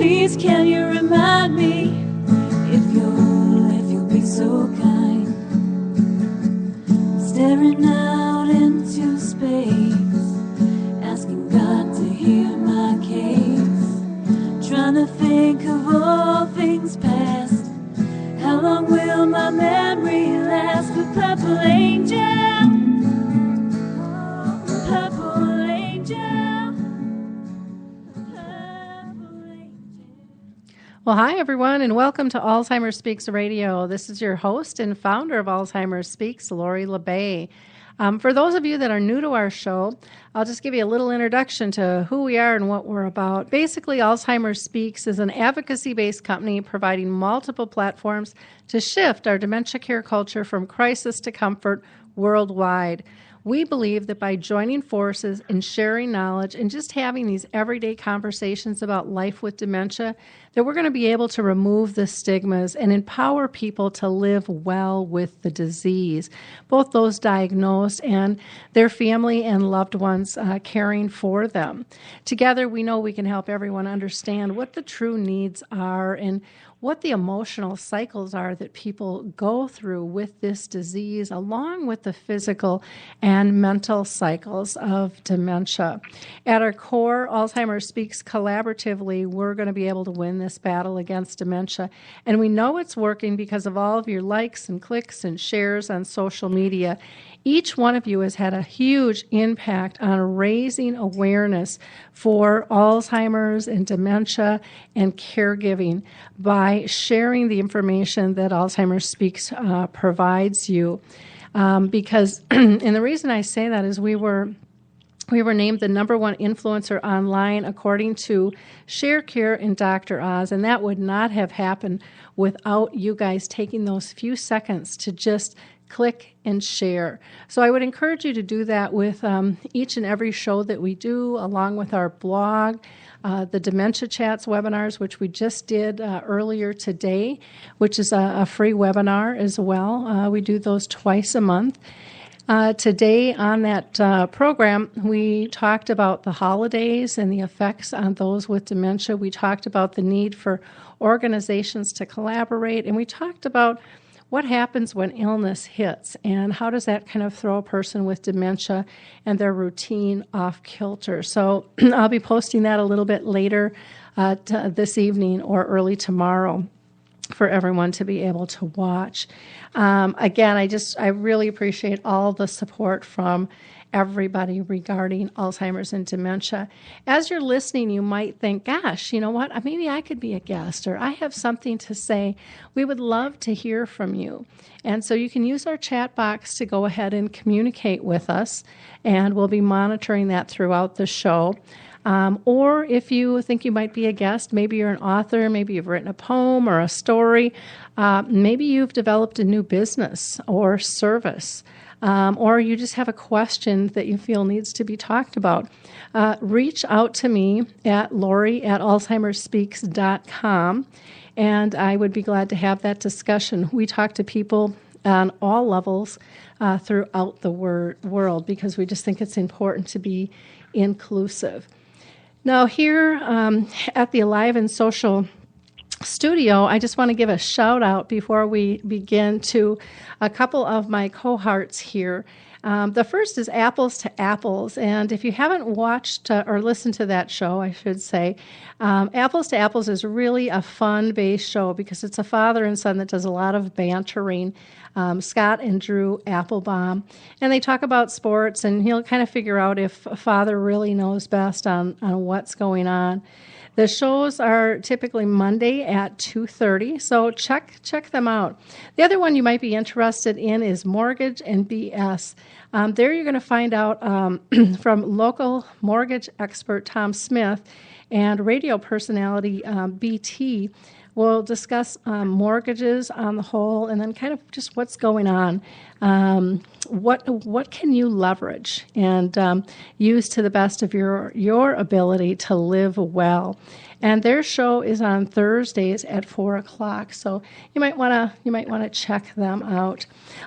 Please can you remind me, if you'll be so kind, staring out into space, asking God to hear my case, trying to think of all things past. How long will my memory last? But purple angel, purple angel, purple angel. Well, hi, everyone, and welcome to Alzheimer Speaks Radio. This is your host and founder of Alzheimer Speaks, Lori LeBay. For those of you that are new to our show, I'll just give you a little introduction to who we are and what we're about. Basically, Alzheimer Speaks is an advocacy-based company providing multiple platforms to shift our dementia care culture from crisis to comfort worldwide. We believe that by joining forces and sharing knowledge and just having these everyday conversations about life with dementia, that we're going to be able to remove the stigmas and empower people to live well with the disease, both those diagnosed and their family and loved ones caring for them. Together, we know we can help everyone understand what the true needs are and what the emotional cycles are that people go through with this disease, along with the physical and mental cycles of dementia. At our core, Alzheimer Speaks collaboratively, we're going to be able to win this battle against dementia. And we know it's working because of all of your likes and clicks and shares on social media. Each one of you has had a huge impact on raising awareness for Alzheimer's and dementia and caregiving by sharing the information that Alzheimer's Speaks provides you. And the reason I say that is we were named the #1 influencer online according to ShareCare and Dr. Oz, and that would not have happened without you guys taking those few seconds to just click and share. So I would encourage you to do that with each and every show that we do, along with our blog, the Dementia Chats webinars, which we just did earlier today, which is a free webinar as well. We do those twice a month. Today on that program, we talked about the holidays and the effects on those with dementia. We talked about the need for organizations to collaborate, and we talked about what happens when illness hits and how does that kind of throw a person with dementia and their routine off kilter. So I'll be posting that a little bit later this evening or early tomorrow for everyone to be able to watch. Again, I really appreciate all the support from everybody regarding Alzheimer's and dementia. As you're listening, you might think, gosh, you know what, maybe I could be a guest, or I have something to say. We would love to hear from you. And so you can use our chat box to go ahead and communicate with us, and we'll be monitoring that throughout the show. Or if you think you might be a guest, maybe you're an author, maybe you've written a poem or a story, maybe you've developed a new business or service, or you just have a question that you feel needs to be talked about, reach out to me at lori@alzheimerspeaks.com, and I would be glad to have that discussion. We talk to people on all levels throughout the world because we just think it's important to be inclusive. Now, here at the Alive and Social studio, I just want to give a shout out before we begin to a couple of my cohorts here. The first is Apples to Apples, and if you haven't watched or listened to that show, I should say, Apples to Apples is really a fun-based show because it's a father and son that does a lot of bantering, Scott and Drew Applebaum, and they talk about sports, and he'll kind of figure out if a father really knows best on what's going on. The shows are typically Monday at 2:30, so check them out. The other one you might be interested in is Mortgage and BS. There you're going to find out from local mortgage expert Tom Smith and radio personality BT. We'll discuss mortgages on the whole, and then kind of just what's going on. What can you leverage and use to the best of your ability to live well? And their show is on Thursdays at 4:00, so you might want to check them out.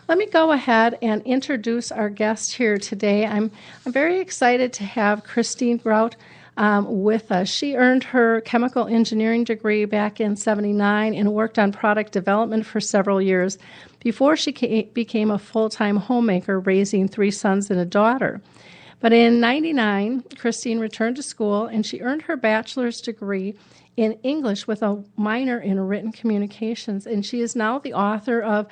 Let me go ahead and introduce our guest here today. I'm very excited to have Christine Grote with us. She earned her chemical engineering degree back in '79 and worked on product development for several years before she became a full-time homemaker, raising 3 sons and a daughter. But in '99, Christine returned to school, and she earned her bachelor's degree in English with a minor in written communications. And she is now the author of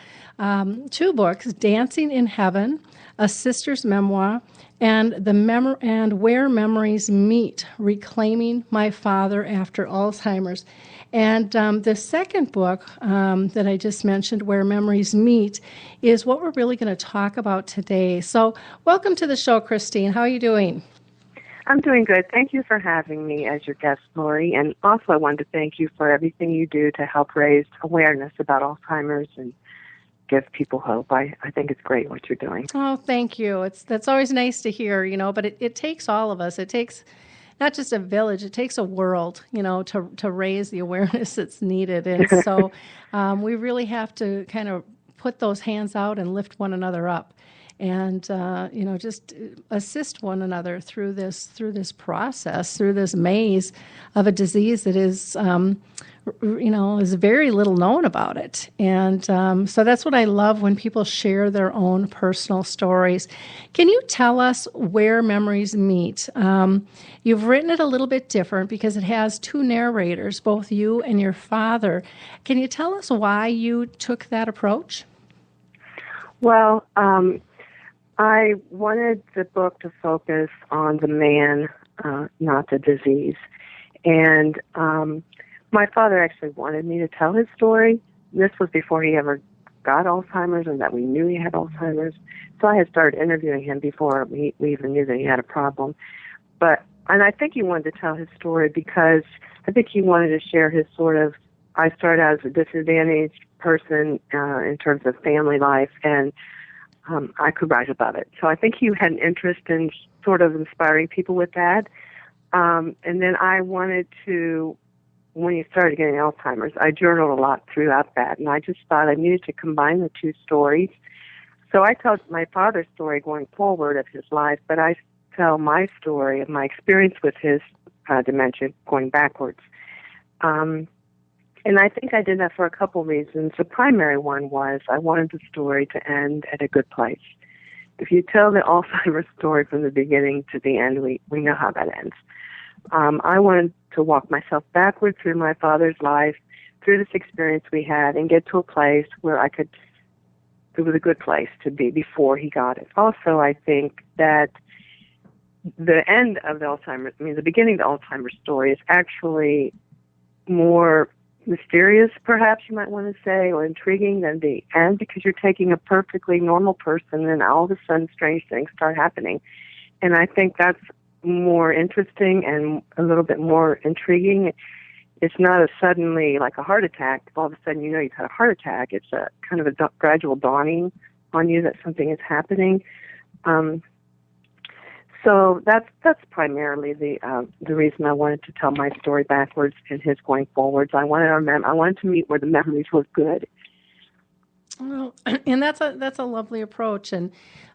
2 books, Dancing in Heaven, A Sister's Memoir, and and Where Memories Meet, Reclaiming My Father After Alzheimer's. And the second book that I just mentioned, Where Memories Meet, is what we're really going to talk about today. So welcome to the show, Christine. How are you doing? I'm doing good. Thank you for having me as your guest, Lori. And also I wanted to thank you for everything you do to help raise awareness about Alzheimer's and give people hope. I think it's great what you're doing. Oh, thank you. That's always nice to hear, but it takes all of us. It takes not just a village, it takes a world, to raise the awareness that's needed. And so we really have to kind of put those hands out and lift one another up. And just assist one another through this process, through this maze of a disease that is, is very little known about it. And so that's what I love when people share their own personal stories. Can you tell us Where Memories Meet? You've written it a little bit different because it has 2 narrators, both you and your father. Can you tell us why you took that approach? Well, I wanted the book to focus on the man, not the disease. And my father actually wanted me to tell his story. This was before he ever got Alzheimer's and that we knew he had Alzheimer's. So I had started interviewing him before we even knew that he had a problem. And I think he wanted to tell his story because I think he wanted to share his I started out as a disadvantaged person in terms of family life, and I could rise above it. So I think he had an interest in sort of inspiring people with that. And then I wanted to, when he started getting Alzheimer's, I journaled a lot throughout that, and I just thought I needed to combine the 2 stories. So I tell my father's story going forward of his life, but I tell my story of my experience with his dementia going backwards. And I think I did that for a couple reasons. The primary one was I wanted the story to end at a good place. If you tell the Alzheimer's story from the beginning to the end, we know how that ends. I wanted to walk myself backward through my father's life, through this experience we had, and get to a place where it was a good place to be before he got it. Also, I think that the end of the beginning of the Alzheimer's story is actually more mysterious, perhaps you might want to say, or intriguing than the end, because you're taking a perfectly normal person and all of a sudden strange things start happening. And I think that's more interesting and a little bit more intriguing. It's not suddenly like a heart attack. All of a sudden you've had a heart attack. It's a kind of a gradual dawning on you that something is happening. So that's primarily the reason I wanted to tell my story backwards and his going forwards. I wanted to meet where the memories were good. Well, and that's a lovely approach, and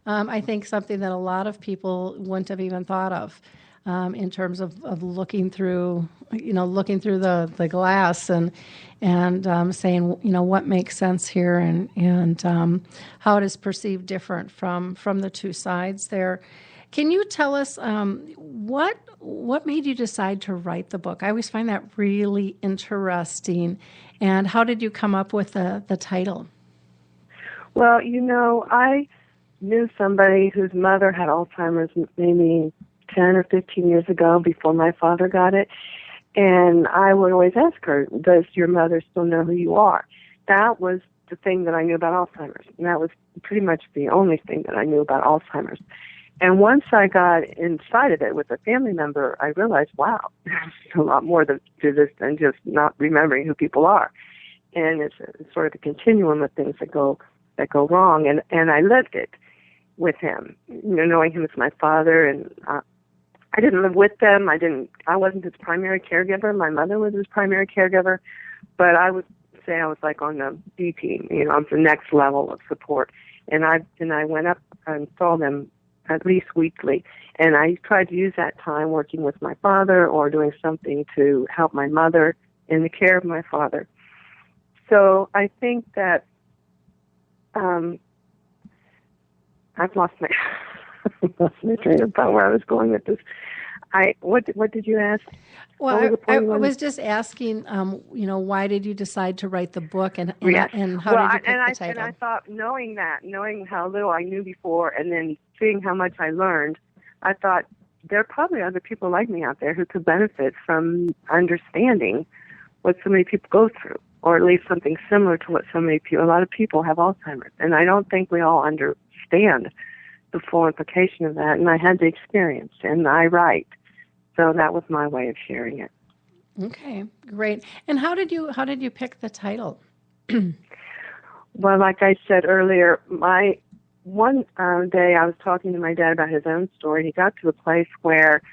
I think something that a lot of people wouldn't have even thought of in terms of looking through the glass and saying what makes sense here and how it is perceived different from the 2 sides there. Can you tell us what made you decide to write the book? I always find that really interesting. And how did you come up with the title? Well, I knew somebody whose mother had Alzheimer's maybe 10 or 15 years ago before my father got it. And I would always ask her, does your mother still know who you are? That was the thing that I knew about Alzheimer's. And that was pretty much the only thing that I knew about Alzheimer's. And once I got inside of it with a family member, I realized, wow, there's a lot more to this than just not remembering who people are. And it's sort of a continuum of things that go wrong. And I lived it with him, knowing him as my father. And I didn't live with them. I wasn't his primary caregiver. My mother was his primary caregiver. But I would say I was like on the B team, I was the next level of support. And I went up and saw them at least weekly. And I tried to use that time working with my father or doing something to help my mother in the care of my father. So I think that I've lost my lost my train of thought where I was going with this. What did you ask? Well, I was just asking, why did you decide to write the book, and how did you pick the title? And I thought, knowing how little I knew before, and then seeing how much I learned, I thought there are probably other people like me out there who could benefit from understanding what so many people go through, or at least something similar to what a lot of people have Alzheimer's, and I don't think we all understand the full implication of that. And I had the experience, and I write. So that was my way of sharing it. Okay, great. And how did you pick the title? Well, like I said earlier, one day I was talking to my dad about his own story. He got to a place where,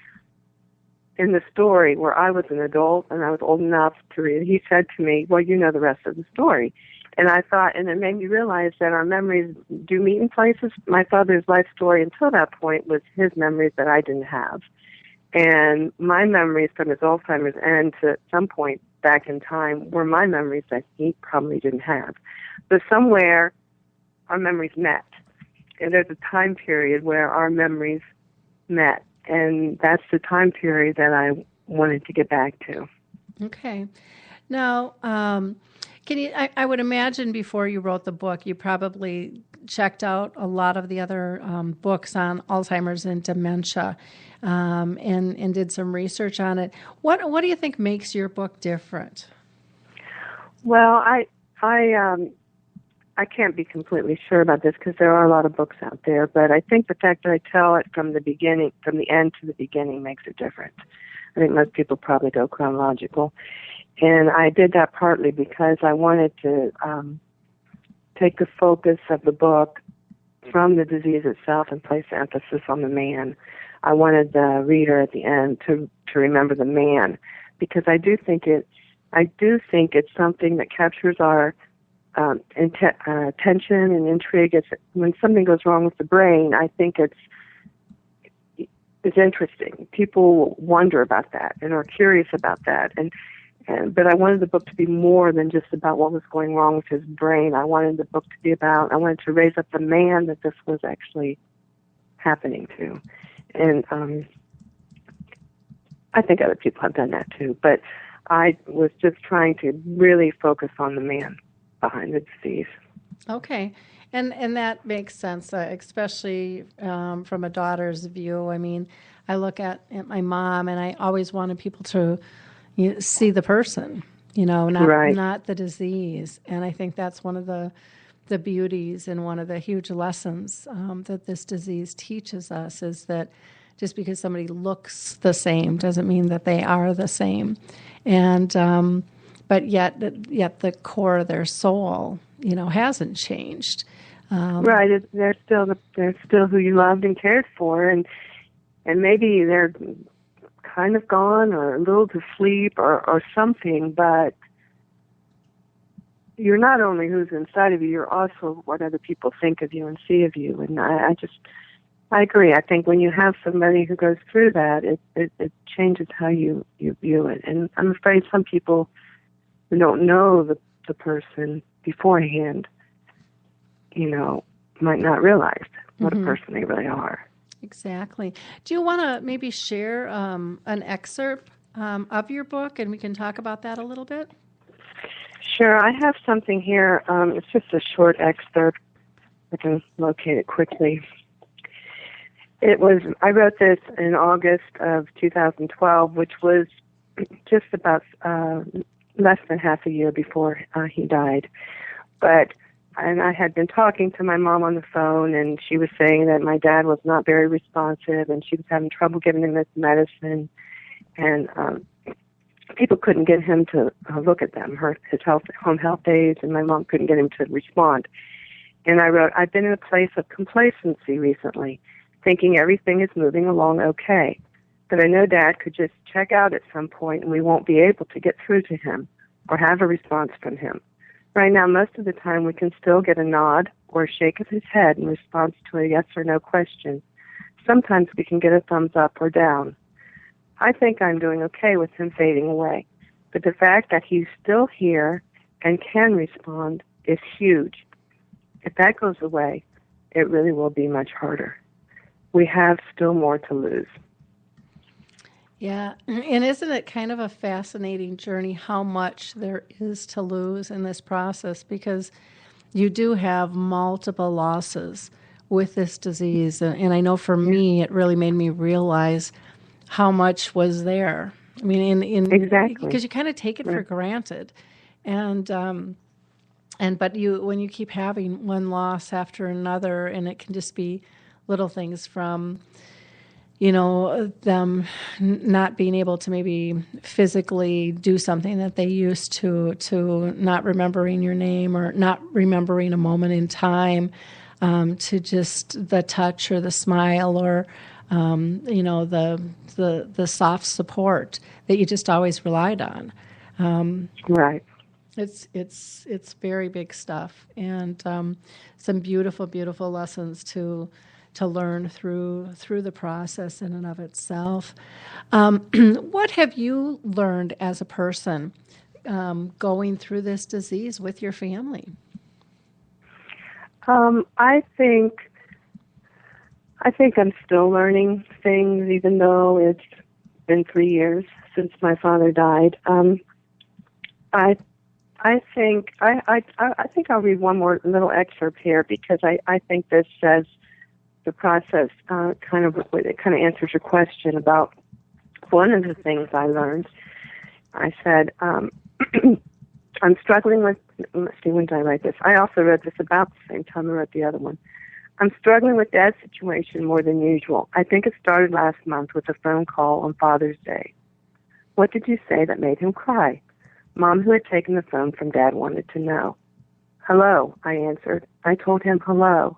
in the story, where I was an adult and I was old enough to read, he said to me, "Well, you know the rest of the story." And I thought, and it made me realize that our memories do meet in places. My father's life story until that point was his memories that I didn't have. And my memories from his Alzheimer's and to some point back in time were my memories that he probably didn't have. But somewhere our memories met. And there's a time period where our memories met. And that's the time period that I wanted to get back to. Okay. Now, I would imagine before you wrote the book, you probably checked out a lot of the other books on Alzheimer's and dementia, and did some research on it. What do you think makes your book different? Well, I can't be completely sure about this because there are a lot of books out there, but I think the fact that I tell it from the end to the beginning makes it different. I think most people probably go chronological. And I did that partly because I wanted to take the focus of the book from the disease itself and place the emphasis on the man. I wanted the reader at the end to remember the man, because I do think it's something that captures our attention and intrigue. When something goes wrong with the brain, I think it's interesting. People wonder about that and are curious about that. But I wanted the book to be more than just about what was going wrong with his brain. I wanted the book to be about, I wanted to raise up the man that this was actually happening to. And I think other people have done that too. But I was just trying to really focus on the man behind the disease. Okay. And that makes sense, especially from a daughter's view. I mean, I look at my mom, and I always wanted people to see the person, not the disease. And I think that's one of the beauties and one of the huge lessons that this disease teaches us, is that just because somebody looks the same doesn't mean that they are the same. And but yet the core of their soul, hasn't changed. Right, they're still who you loved and cared for, and maybe they're kind of gone or a little to sleep or something, but you're not only who's inside of you, you're also what other people think of you and see of you. And I agree. I think when you have somebody who goes through that, it changes how you view it. And I'm afraid some people who don't know the person beforehand, might not realize what a person they really are. Exactly. Do you want to maybe share an excerpt of your book, and we can talk about that a little bit? Sure. I have something here. It's just a short excerpt. I can locate it quickly. I wrote this in August of 2012, which was just about less than half a year before he died. And I had been talking to my mom on the phone, and she was saying that my dad was not very responsive, and she was having trouble giving him his medicine, and people couldn't get him to look at them, his home health aides, and my mom couldn't get him to respond. And I wrote, I've been in a place of complacency recently, thinking everything is moving along okay, but I know Dad could just check out at some point, and we won't be able to get through to him or have a response from him. Right now, most of the time, we can still get a nod or a shake of his head in response to a yes or no question. sometimes we can get a thumbs up or down. I think I'm doing okay with him fading away. But the fact that he's still here and can respond is huge. If that goes away, it really will be much harder. We have still more to lose. Yeah, and isn't it kind of a fascinating journey how much there is to lose in this process, because you do have multiple losses with this disease. And I know for me, it really made me realize how much was there. I mean, Exactly. because you kind of take it for granted. And but when you keep having one loss after another, and it can just be little things from, them not being able to maybe physically do something that they used to not remembering your name or not remembering a moment in time, to just the touch or the smile or, the soft support that you just always relied on. Right. It's very big stuff, and some beautiful, beautiful lessons to learn through the process in and of itself. What have you learned as a person going through this disease with your family? I think I'm still learning things, even though it's been 3 years since my father died. I think I'll read one more little excerpt here, because I think this says the process kind of answers your question about one of the things I learned. I said, I'm struggling with, let's see, when did I write this? I also read this about the same time I read the other one. I'm struggling with Dad's situation more than usual. I think it started last month with a phone call on Father's Day. What did you say that made him cry? Mom, who had taken the phone from Dad, wanted to know. Hello, I answered. I told him hello.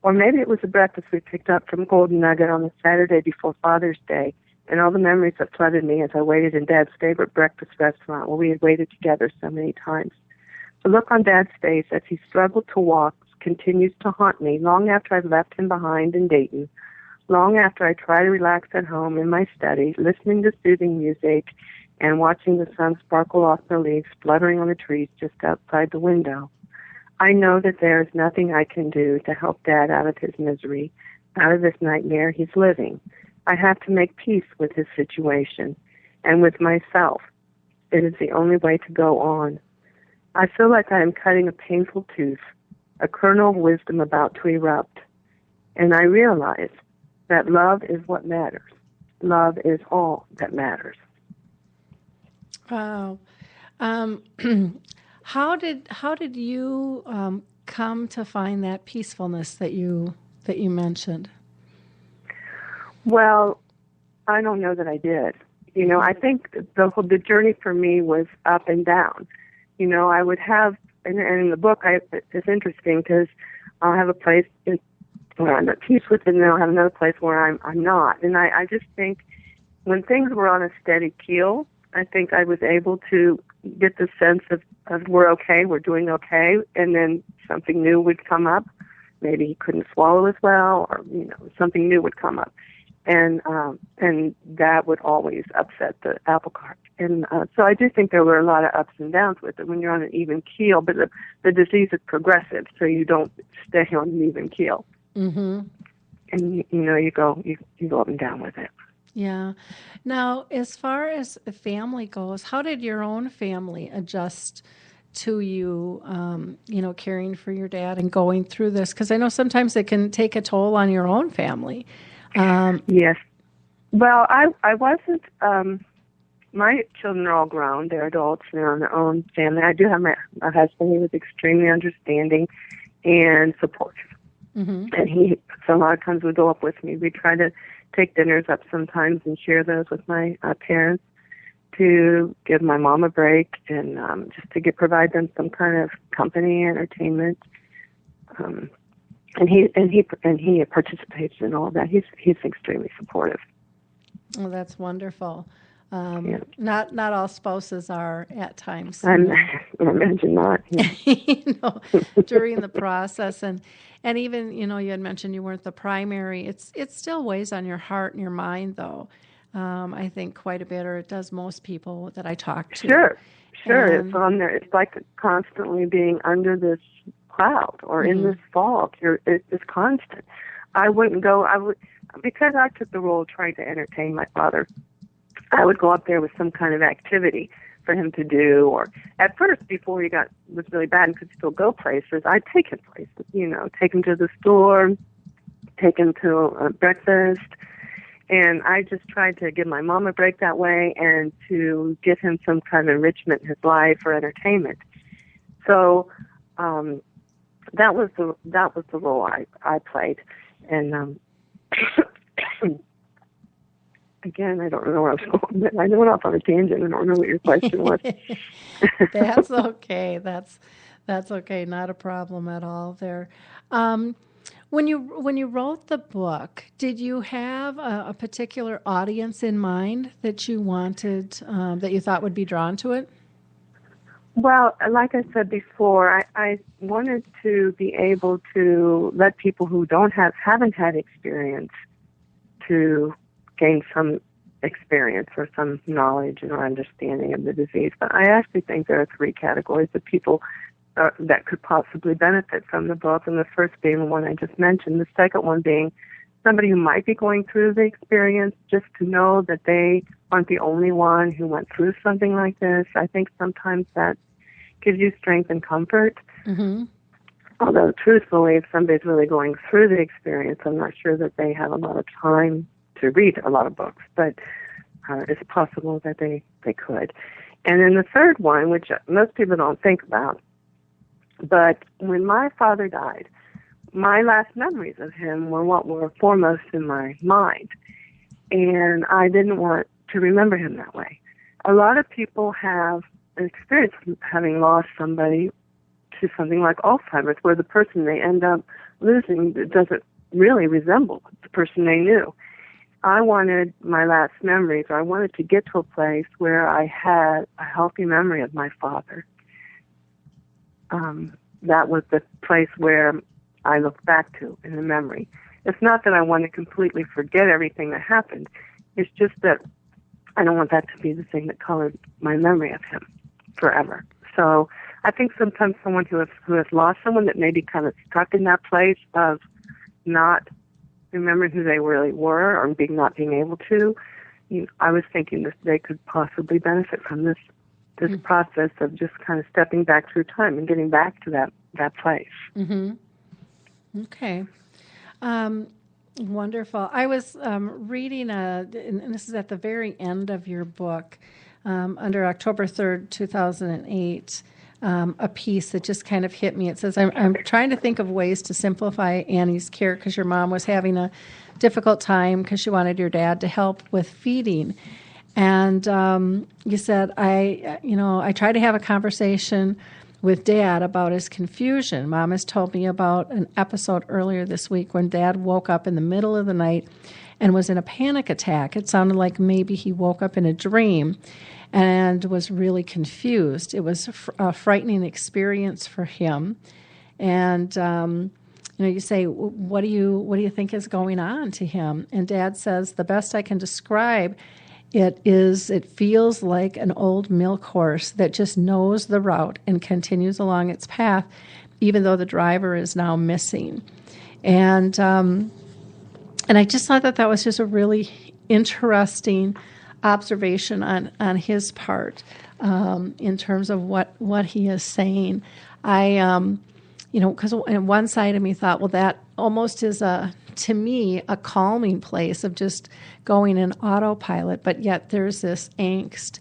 Or maybe it was the breakfast we picked up from Golden Nugget on the Saturday before Father's Day, and all the memories that flooded me as I waited in Dad's favorite breakfast restaurant where we had waited together so many times. The look on Dad's face as he struggled to walk continues to haunt me long after I've left him behind in Dayton, long after I try to relax at home in my study, listening to soothing music and watching the sun sparkle off the leaves fluttering on the trees just outside the window. I know that there is nothing I can do to help Dad out of his misery, out of this nightmare he's living. I have to make peace with his situation and with myself. It is the only way to go on. I feel like I am cutting a painful tooth, a kernel of wisdom about to erupt, and I realize that love is what matters. Love is all that matters. Wow. How did you come to find that peacefulness that you mentioned? Well, I don't know that I did. I think the journey for me was up and down. I would have, and in the book, it's interesting because I'll have a place where I'm at peace with it, and then I'll have another place where I'm not. And I just think when things were on a steady keel, I think I was able to get the sense of we're okay, we're doing okay, and then something new would come up. Maybe he couldn't swallow as well, or something new would come up, and that would always upset the apple cart. And so I do think there were a lot of ups and downs with it when you're on an even keel, but the disease is progressive, so you don't stay on an even keel. Mm-hmm. And you go up and down with it. Yeah. Now, as far as family goes, how did your own family adjust to you, caring for your dad and going through this? Because I know sometimes it can take a toll on your own family. Yes. Well, I wasn't. My children are all grown. They're adults. They're on their own family. I do have my husband. He was extremely understanding and supportive. Mm-hmm. And so a lot of times would go up with me. We try to take dinners up sometimes and share those with my parents to give my mom a break and just to provide them some kind of company, entertainment. And he participates in all of that. He's extremely supportive. Oh, that's wonderful. Yeah. Not all spouses are at times. imagine not. During the process. And even, you had mentioned you weren't the primary. It still weighs on your heart and your mind, though. I think quite a bit, or it does most people that I talk to. Sure. It's on there. It's like constantly being under this cloud or in this fog. It's constant. Because I took the role of trying to entertain my father, I would go up there with some kind of activity for him to do, or at first, before he was really bad and could still go places, I'd take him places, take him to the store, take him to breakfast, and I just tried to give my mom a break that way and to give him some kind of enrichment in his life or entertainment. So that was the role I played, and again, I don't know where I was going. I went off on a tangent. I don't know what your question was. That's okay. That's okay. Not a problem at all there. When you wrote the book, did you have a particular audience in mind that you wanted, that you thought would be drawn to it? Well, like I said before, I wanted to be able to let people who haven't had experience to gain some experience or some knowledge or understanding of the disease. But I actually think there are 3 categories of people that could possibly benefit from the book, and the first being the one I just mentioned, the second one being somebody who might be going through the experience, just to know that they aren't the only one who went through something like this. I think sometimes that gives you strength and comfort. Mm-hmm. Although, truthfully, if somebody's really going through the experience, I'm not sure that they have a lot of time to read a lot of books, but it's possible that they could. And then the third one, which most people don't think about, but when my father died, my last memories of him were what were foremost in my mind, and I didn't want to remember him that way. A lot of people have an experience of having lost somebody to something like Alzheimer's, where the person they end up losing doesn't really resemble the person they knew. I wanted my last memories, or I wanted to get to a place where I had a healthy memory of my father. That was the place where I look back to in the memory. It's not that I want to completely forget everything that happened. It's just that I don't want that to be the thing that colored my memory of him forever. So I think sometimes someone who has lost someone that may be kind of stuck in that place of not remembering who they really were or not being able to, I was thinking that they could possibly benefit from this process of just kind of stepping back through time and getting back to that place. Mm-hmm. Okay. Wonderful. I was reading, and this is at the very end of your book, under October 3rd, 2008, a piece that just kind of hit me. It says, I'm trying to think of ways to simplify Annie's care because your mom was having a difficult time because she wanted your dad to help with feeding. And you said, I try to have a conversation with Dad about his confusion. Mom has told me about an episode earlier this week when Dad woke up in the middle of the night and was in a panic attack. It sounded like maybe he woke up in a dream and was really confused. It was a frightening experience for him. And you say, what do you think is going on to him? And Dad says, the best I can describe it feels like an old milk horse that just knows the route and continues along its path, even though the driver is now missing. And I just thought that was just a really interesting observation on his part, in terms of what he is saying. Because on one side of me thought, well, that almost is to me, a calming place of just going in autopilot, but yet there's this angst,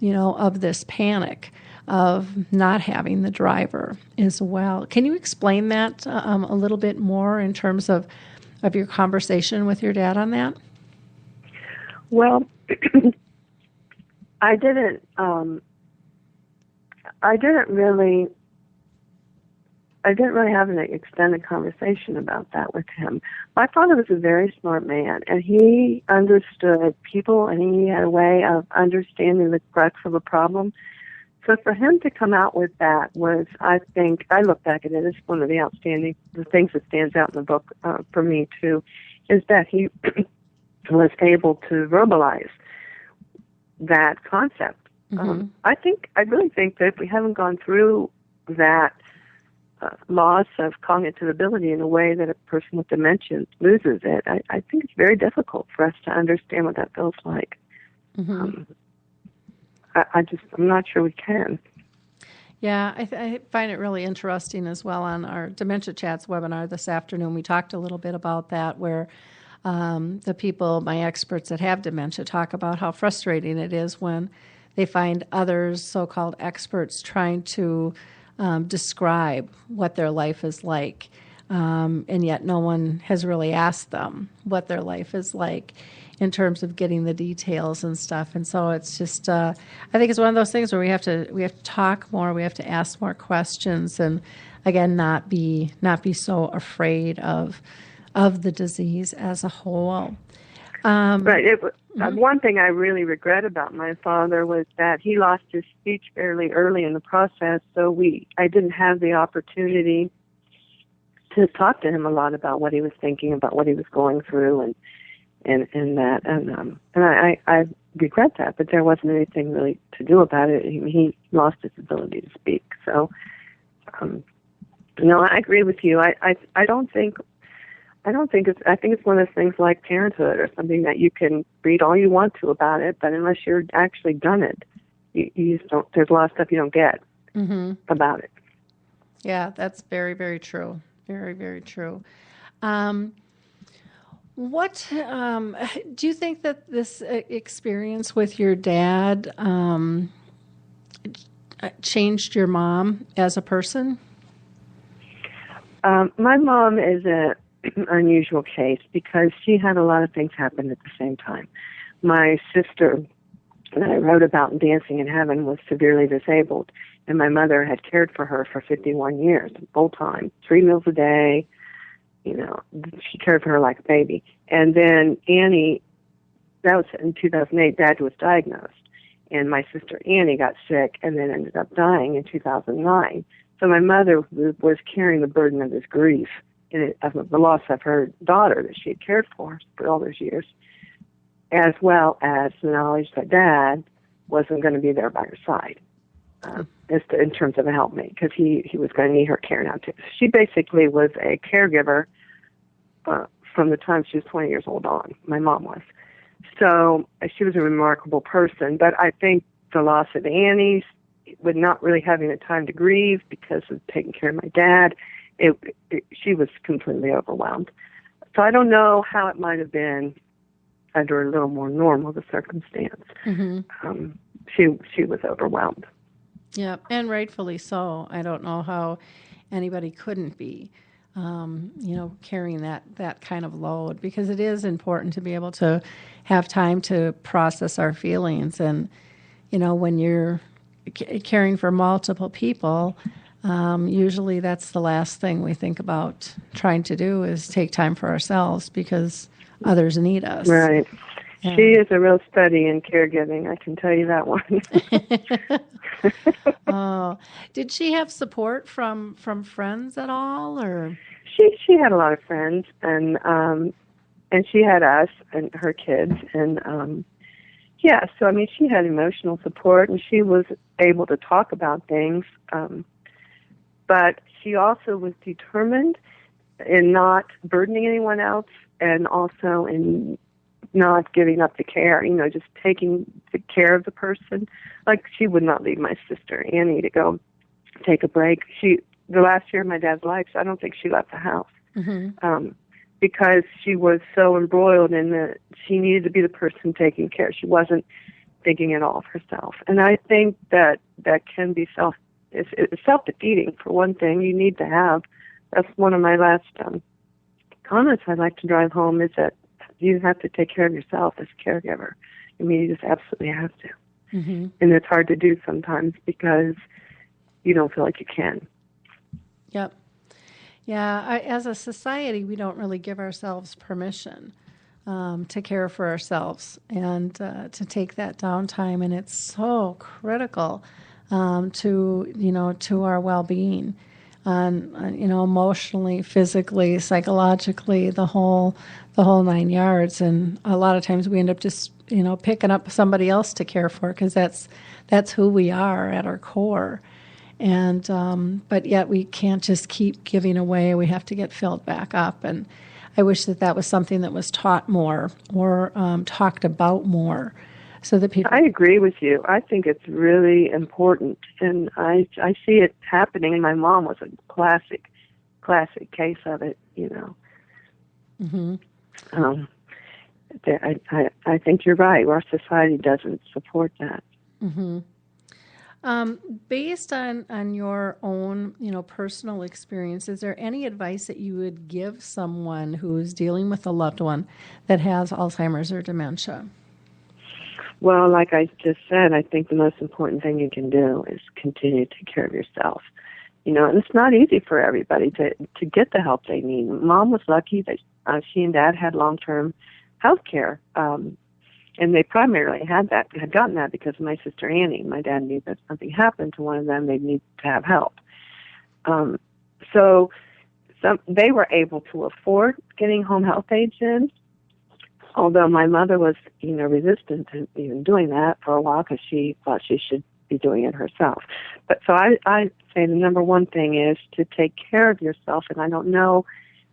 of this panic of not having the driver as well. Can you explain that a little bit more in terms of your conversation with your dad on that? Well, I didn't really have an extended conversation about that with him. My father was a very smart man, and he understood people, and he had a way of understanding the crux of a problem. So for him to come out with that was, I think, I look back at it as one of the things that stands out in the book for me too, is that he was able to verbalize that concept. I really think that if we haven't gone through that loss of cognitive ability in a way that a person with dementia loses it, I think it's very difficult for us to understand what that feels like. I'm not sure we can. Yeah, I find it really interesting as well. On our Dementia Chats webinar this afternoon, we talked a little bit about that, where the people, my experts that have dementia, talk about how frustrating it is when they find others, so-called experts, trying to describe what their life is like, and yet no one has really asked them what their life is like in terms of getting the details and stuff. And so it's just, I think it's one of those things where we have to talk more, we have to ask more questions, and again, not be so afraid of the disease as a whole. Right. One thing I really regret about my father was that he lost his speech fairly early in the process, so I didn't have the opportunity to talk to him a lot about what he was thinking, about what he was going through, and that, and I regret that, but there wasn't anything really to do about it. He lost his ability to speak. So, I agree with you. I think it's one of those things like parenthood or something that you can read all you want to about it, but unless you're actually done it, you just don't. There's a lot of stuff you don't get about it. Yeah, that's very, very true. Very, very true. What do you think that this experience with your dad changed your mom as a person? My mom is an unusual case because she had a lot of things happen at the same time. My sister that I wrote about in Dancing in Heaven was severely disabled, and my mother had cared for her for 51 years, full time, 3 meals a day. She cared for her like a baby. And then Annie, that was in 2008, Dad was diagnosed. And my sister Annie got sick and then ended up dying in 2009. So my mother was carrying the burden of this grief of the loss of her daughter that she had cared for all those years, as well as the knowledge that Dad wasn't going to be there by her side in terms of a helpmate, because he was going to need her care now too. She basically was a caregiver from the time she was 20 years old on. My mom was. So she was a remarkable person, but I think the loss of Annie, with not really having the time to grieve because of taking care of my dad, she was completely overwhelmed. So I don't know how it might have been under a little more normal the circumstance. She was overwhelmed. Yeah, and rightfully so. I don't know how anybody couldn't be, carrying that kind of load, because it is important to be able to have time to process our feelings. And, when you're caring for multiple people, usually that's the last thing we think about trying to do is take time for ourselves because others need us. Right. Yeah. She is a real study in caregiving, I can tell you that one. Oh, did she have support from friends at all, or? She had a lot of friends, and she had us and her kids, and so I mean, she had emotional support, and she was able to talk about things, but she also was determined in not burdening anyone else, and also in not giving up the care, just taking the care of the person. Like, she would not leave my sister Annie to go take a break. The last year of my dad's life, I don't think she left the house, because she was so embroiled in she needed to be the person taking care. She wasn't thinking at all of herself. And I think that can be it's self-defeating. For one thing, you need to have, that's one of my last comments I'd like to drive home, is that you have to take care of yourself as a caregiver. I mean, you just absolutely have to. And it's hard to do sometimes because you don't feel like you can. Yep. Yeah, as a society, we don't really give ourselves permission to care for ourselves and to take that downtime, and it's so critical to our well-being, emotionally, physically, psychologically, the whole 9 yards. And a lot of times we end up just picking up somebody else to care for, because that's who we are at our core. And but yet we can't just keep giving away. We have to get filled back up. And I wish that was something that was taught more, or talked about more, so that people. I agree with you. I think it's really important, and I see it happening. And my mom was a classic case of it. Mm-hmm. I think you're right. Our society doesn't support that. Mm-hmm. Based on your own, personal experience, is there any advice that you would give someone who is dealing with a loved one that has Alzheimer's or dementia? Well, like I just said, I think the most important thing you can do is continue to take care of yourself. And it's not easy for everybody to get the help they need. Mom was lucky that she and Dad had long-term health care. And they primarily had gotten that because of my sister Annie. My dad knew that if something happened to one of them, they'd need to have help. So they were able to afford getting home health aides in, although my mother was, resistant to even doing that for a while because she thought she should be doing it herself. But so I say the number one thing is to take care of yourself, and I know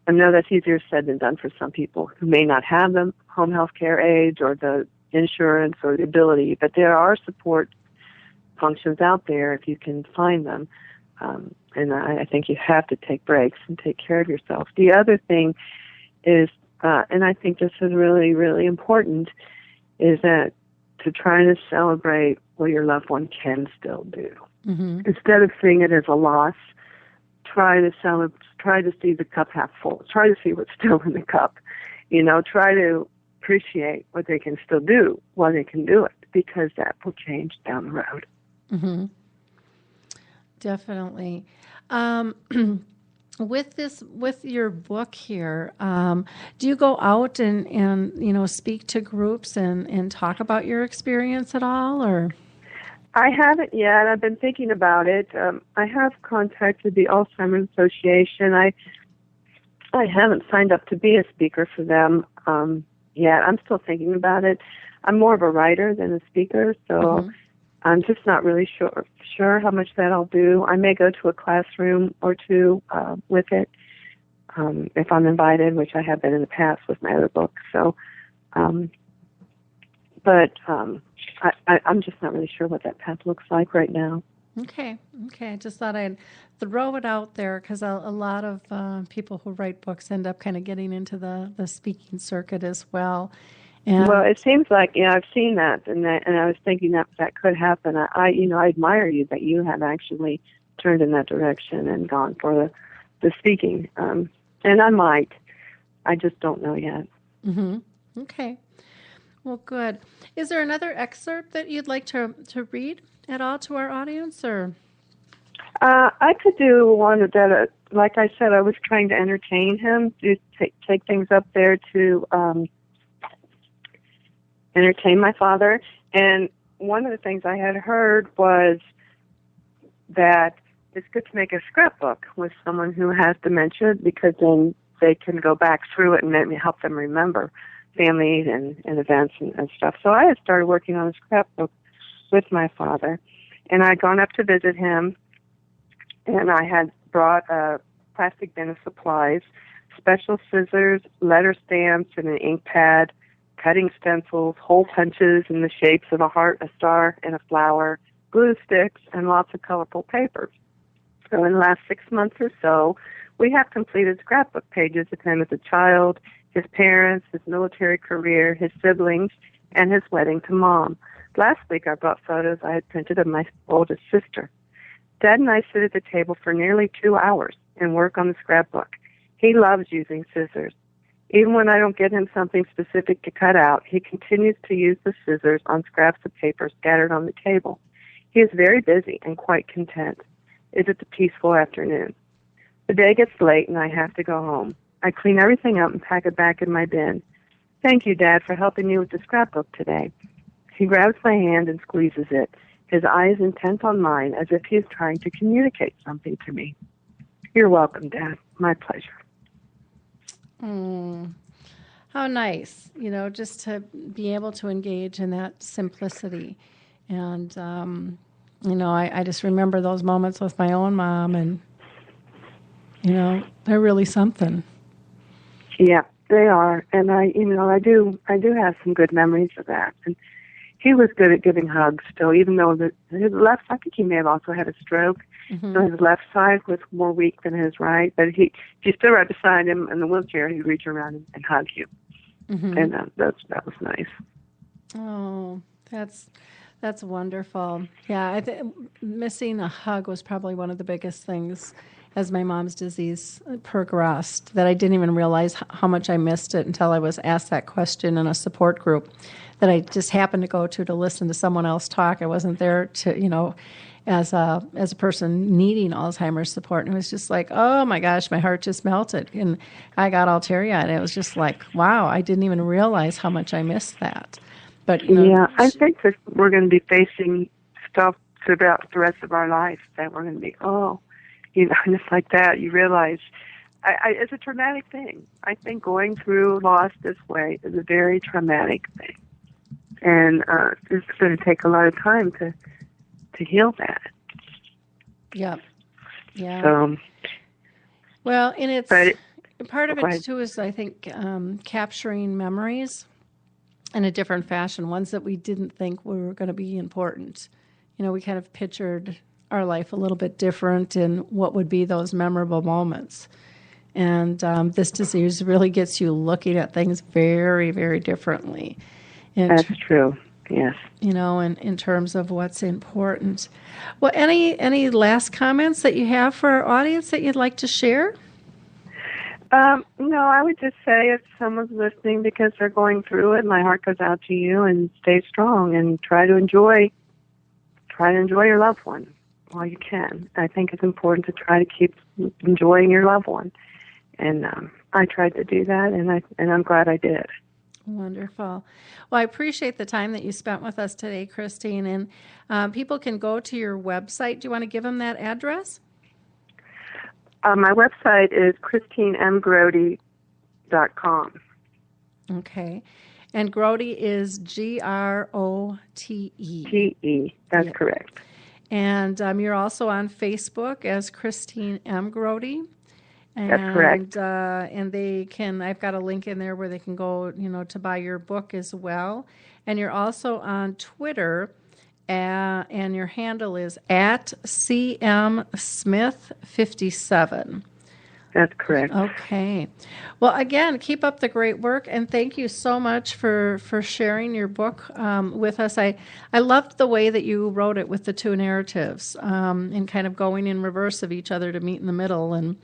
that's easier said than done for some people who may not have the home health care aides or the insurance or the ability, but there are support functions out there if you can find them. And I think you have to take breaks and take care of yourself. The other thing is, and I think this is really, really important, is that to try to celebrate what your loved one can still do. Mm-hmm. Instead of seeing it as a loss, try to see the cup half full. Try to see what's still in the cup. Try to appreciate what they can still do while they can do it, because that will change down the road. Mm-hmm. Definitely. With your book here, do you go out and speak to groups and talk about your experience at all, or? I haven't yet. I've been thinking about it. I have contacted the Alzheimer's Association. I haven't signed up to be a speaker for them yet. I'm still thinking about it. I'm more of a writer than a speaker, so mm-hmm. I'm just not really sure how much that I'll do. I may go to a classroom or two with it if I'm invited, which I have been in the past with my other book. So, but I'm just not really sure what that path looks like right now. Okay. I just thought I'd throw it out there because a lot of people who write books end up kind of getting into the speaking circuit as well. And well, it seems like I've seen that, and I was thinking that could happen. I admire you that you have actually turned in that direction and gone for the speaking. And I might. I just don't know yet. Mm-hmm. Okay. Well, good. Is there another excerpt that you'd like to read at all to our audience, or? I could do one that, like I said, I was trying to entertain him, to take things up there to entertain my father. And one of the things I had heard was that it's good to make a scrapbook with someone who has dementia, because then they can go back through it and maybe help them remember families and events and stuff. So I had started working on a scrapbook with my father, and I'd gone up to visit him, and I had brought a plastic bin of supplies, special scissors, letter stamps, and an ink pad, cutting stencils, hole punches in the shapes of a heart, a star, and a flower, glue sticks, and lots of colorful papers. So in the last 6 months or so, we have completed scrapbook pages of him as a child, his parents, his military career, his siblings, and his wedding to Mom. Last week I brought photos I had printed of my oldest sister. Dad and I sit at the table for nearly 2 hours and work on the scrapbook. He loves using scissors. Even when I don't get him something specific to cut out, he continues to use the scissors on scraps of paper scattered on the table. He is very busy and quite content. It's a peaceful afternoon. The day gets late and I have to go home. I clean everything up and pack it back in my bin. Thank you, Dad, for helping me with the scrapbook today. He grabs my hand and squeezes it. his eyes intent on mine, as if he is trying to communicate something to me. You're welcome, Dad. My pleasure. How nice, just to be able to engage in that simplicity. And, I just remember those moments with my own mom, and, they're really something. Yeah, they are. And I do have some good memories of that. And he was good at giving hugs still, even though his left, I think he may have also had a stroke. Mm-hmm. So his left side was more weak than his right. But if you stood right beside him in the wheelchair, he'd reach around and hug you. Mm-hmm. And that was nice. Oh, that's wonderful. Yeah, missing a hug was probably one of the biggest things as my mom's disease progressed, that I didn't even realize how much I missed it until I was asked that question in a support group that I just happened to go to listen to someone else talk. I wasn't there to, as a person needing Alzheimer's support. And it was just like, oh my gosh, my heart just melted. And I got all teary-eyed. It was just like, wow, I didn't even realize how much I missed that. But, yeah, I think that we're going to be facing stuff throughout the rest of our life that we're going to be, just like that. You realize it's a traumatic thing. I think going through loss this way is a very traumatic thing. And it's going to take a lot of time to heal that. Yeah. Yeah. So, well, and part of it, too, is, I think, capturing memories in a different fashion, ones that we didn't think were going to be important. We kind of pictured our life a little bit different and what would be those memorable moments. And this disease really gets you looking at things very, very differently. That's true, yes. In terms of what's important. Well, any last comments that you have for our audience that you'd like to share? No, I would just say if someone's listening because they're going through it, my heart goes out to you, and stay strong and try to enjoy your loved one while you can. I think it's important to try to keep enjoying your loved one. And I tried to do that, and I'm glad I did. Wonderful. Well, I appreciate the time that you spent with us today, Christine. And people can go to your website. Do you want to give them that address? My website is christinemgrote.com. Okay. And Grote is Grote. T-E. That's correct. And you're also on Facebook as Christine M. Grote. That's correct. And they can, I've got a link in there where they can go, to buy your book as well. And you're also on Twitter, and your handle is @CMSmith57. That's correct. Okay. Well, again, keep up the great work, and thank you so much for sharing your book with us. I loved the way that you wrote it with the two narratives, and kind of going in reverse of each other to meet in the middle, and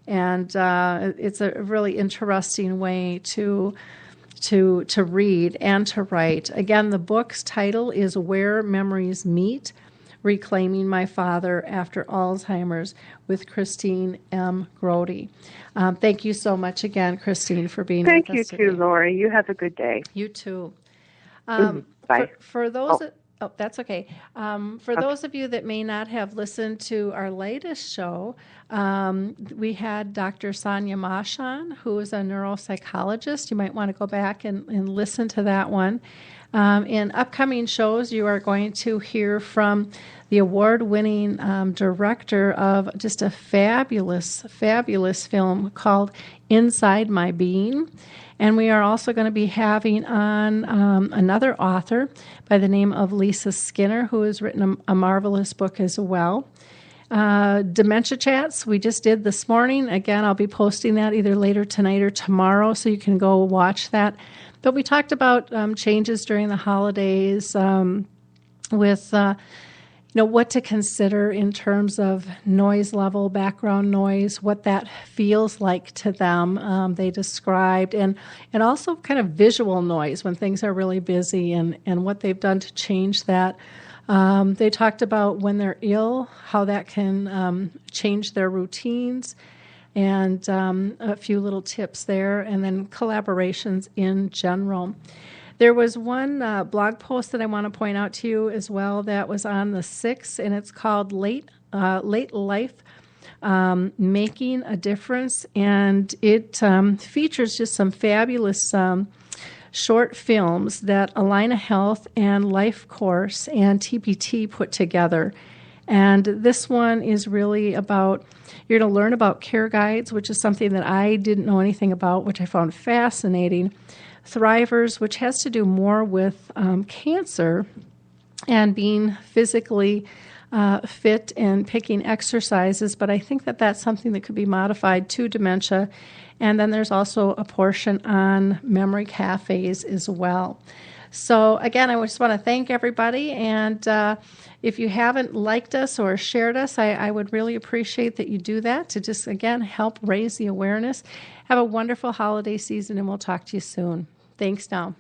it's a really interesting way to read and to write. Again, the book's title is Where Memories Meet, Reclaiming My Father After Alzheimer's with Christine M. Grote. Thank you so much again, Christine, for being with us today. Thank you too, Lori. You have a good day. You too. Bye. For those... Oh, that's okay. For those of you that may not have listened to our latest show, we had Dr. Sonia Mash on, who is a neuropsychologist. You might want to go back and listen to that one. In upcoming shows, you are going to hear from the award-winning director of just a fabulous, fabulous film called Inside My Being. And we are also going to be having on another author by the name of Lisa Skinner, who has written a marvelous book as well. Dementia Chats we just did this morning. Again, I'll be posting that either later tonight or tomorrow, so you can go watch that. But we talked about changes during the holidays with what to consider in terms of noise level, background noise, what that feels like to them. They described, and also kind of visual noise when things are really busy, and what they've done to change that. They talked about when they're ill, how that can change their routines, and a few little tips there, and then collaborations in general. There was one blog post that I want to point out to you as well that was on the 6th, and it's called Late Life Making a Difference, and it features just some fabulous short films that Alina Health and Life Course and TPT put together. And this one is really about, you're going to learn about care guides, which is something that I didn't know anything about, which I found fascinating. Thrivers, which has to do more with cancer and being physically fit and picking exercises, but I think that that's something that could be modified to dementia. And then there's also a portion on memory cafes as well. So again, I just want to thank everybody, and if you haven't liked us or shared us, I would really appreciate that you do that to just, again, help raise the awareness. Have a wonderful holiday season, and we'll talk to you soon. Thanks now.